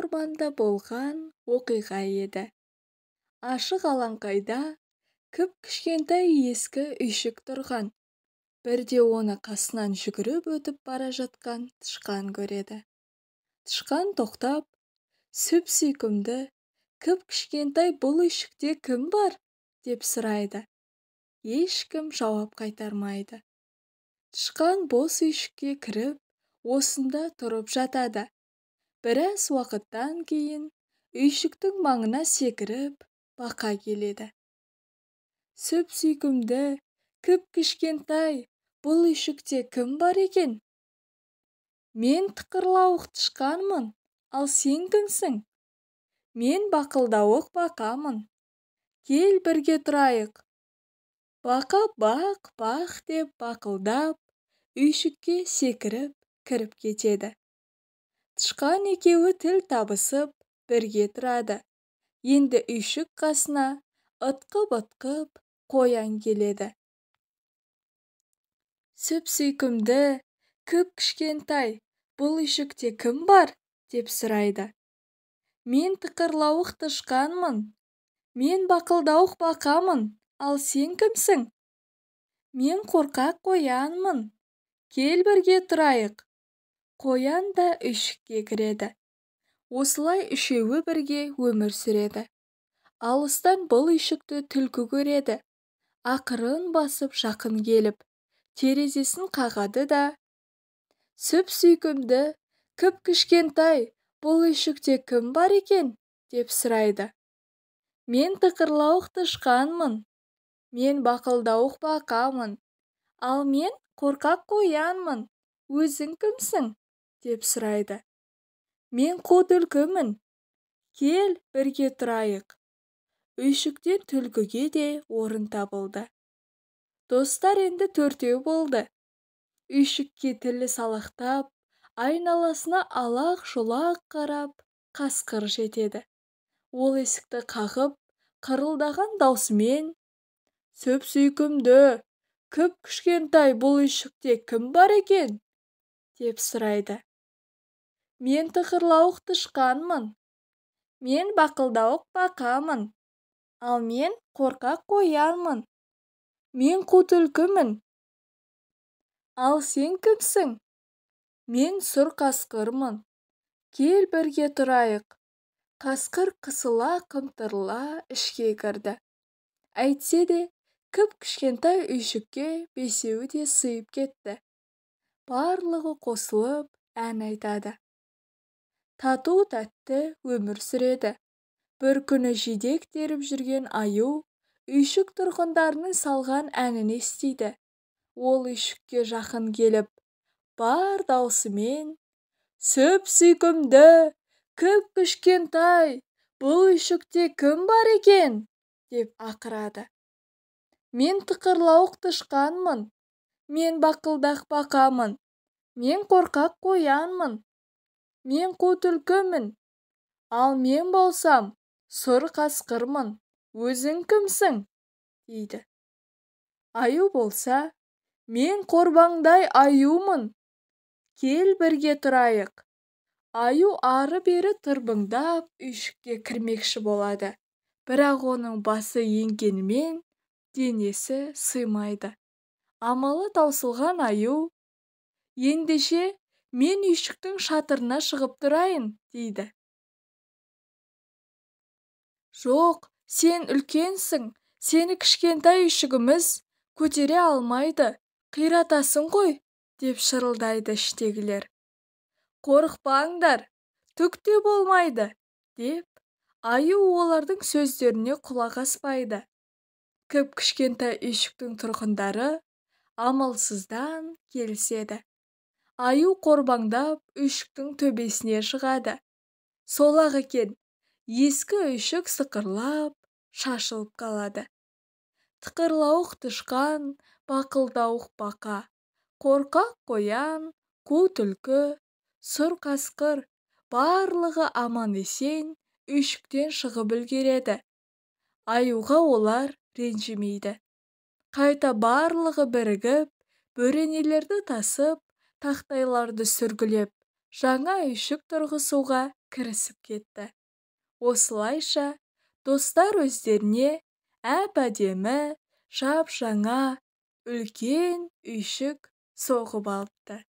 орманда болған оқиға еді. Ашық алаңқайда кіп-кішкентай ескі үйшік тұрған. Бірде оны қасынан жүгіріп өтіп бара жатқан тышқан көреді. Тышқан тоқтап, сүп-сүйкімді, кіп-кішкентай бұл үйшікте кім бар? Деп сұрайды. Ешкім жауап қайтармайды. Тышқан бос үйшікке кіріп, осында тұрып жатады. Біраз уақыттан кейін үйшіктің маңына секіріп, бақа келеді. Сүп-сүйкімді, кіп-кішкентай, бұл үйшікте кім бар екен? Мен тықырлауық тышқанмын, ал сен кімсің? Мен бақылдауық бақамын. Кел бірге тұрайық. Бақа бақ-бақ деп бақылдап, үйшікке секіріп кіріп кетеді. Тышқан екеуі тіл табысып бірге тұрады. Енді үйшік қасына ытқып-ытқып қоян келеді. Сүп-сүйкімді, кіп-кішкентай, бұл үйшікте кім бар? Деп сұрайды. Мен тықырлауық тышқанмын. Мен бақылдауық бақамын, ал сен кімсің? Мен қорқақ қоянмын. Кел бірге тұрайық. Қоян да үйшікке кіреді. Осылай үшеуі бірге өмір сүреді. Алыстан бұл үйшікті түлкі көреді. Ақырын басып жақын келіп, терезесін қағады да: Сүп-сүйкімді, кіп-кішкентай, бұл үйшікте кім бар екен? Деп сұрайды. Мен тықырлауық тышқанмын. Мен бақылдауық бақамын. Ал мен қорқақ қоянмын. Өзің кімсің? Деп сұрайды. Мен қу түлкімін. Кел бірге тұрайық. Үйшіктен түлкіге де орын табылды. Достар енді төртеу болды. Үйшікке тілі салақтап, айналасына алақ-жұлақ қарап, қасқыр жетеді. Ол есікті қағып, қырылдаған даусымен: Сүп-сүйкімді, кіп-кішкентай, бұл үйшікте кім бар екен? Деп сұрайды. Мен тықырлауық тышқанмын. Мен бақылдауық бақамын. Ал мен қорқақ қоянмын. Мен қу түлкімін. Ал сен кімсің? Мен сұр қасқырмын. Кел бірге тұрайық. Қасқыр қысыла-қымтырыла ішке кірді. Әйтсе де, кіп-кішкентай үйшікке бесеуі де сыйып кетті. Барлығы қосылып ән айтады. Тату-тәтті өмір сүреді. Бір күні жидек теріп жүрген аю үйшік тұрғындарының салған әнін естиді. Ол үйшікке жақын келіп, бар даусымен: Сүп-сүйкімді, кіп-кішкентай, бұл үйшікте кім бар екен? Деп ақырады. Мен тықырлауық тышқанмын. Мен бақылдақ бақамын. Мен қорқақ қоянмын. Мен қу түлкімін. Ал мен болсам сұр қасқырмын. Өзің кімсің? Дейді. Аю болса: Мен қорбаңдай аюмын. Кел бірге тұрайық. Аю ары-бері тырбыңдап үйшікке кірмекші болады. Бірақ оның басы еңгенмен денесі сыймайды. Амалы таусылған аю: Ендеше мен үйшіктің шатырына шығып тұрайын, дейді. Жоқ, сен үлкенсің. Сені кішкентай үйшігіміз көтере алмайды. Қиратасың ғой, деп шырылдайды іштегілер. Қорықпаңдар, түк те болмайды, деп аю олардың сөздеріне құлақ аспайды. Кіп-кішкентай үйшіктің тұрғындары амалсыздан келіседі. Аю қорбаңдап үйшіктің төбесіне шығады. Сол-ақ екен, ескі үйшік сықырлап, шашылып қалады. Тықырлауық тышқан, бақылдауық бақа, қорқақ қоян, қу түлкі, сұр қасқыр барлығы аман-есен үйшіктен шығып үлгереді. Аюға олар ренжімейді. Қайта барлығы бірігіп, бөренелерді тасып, тақтайларды сүргілеп, жаңа үйшік тұрғызуға кірісіп кетті. Осылайша достар өздеріне әп-әдемі, жап-жаңа, үлкен үйшік соғып алыпты.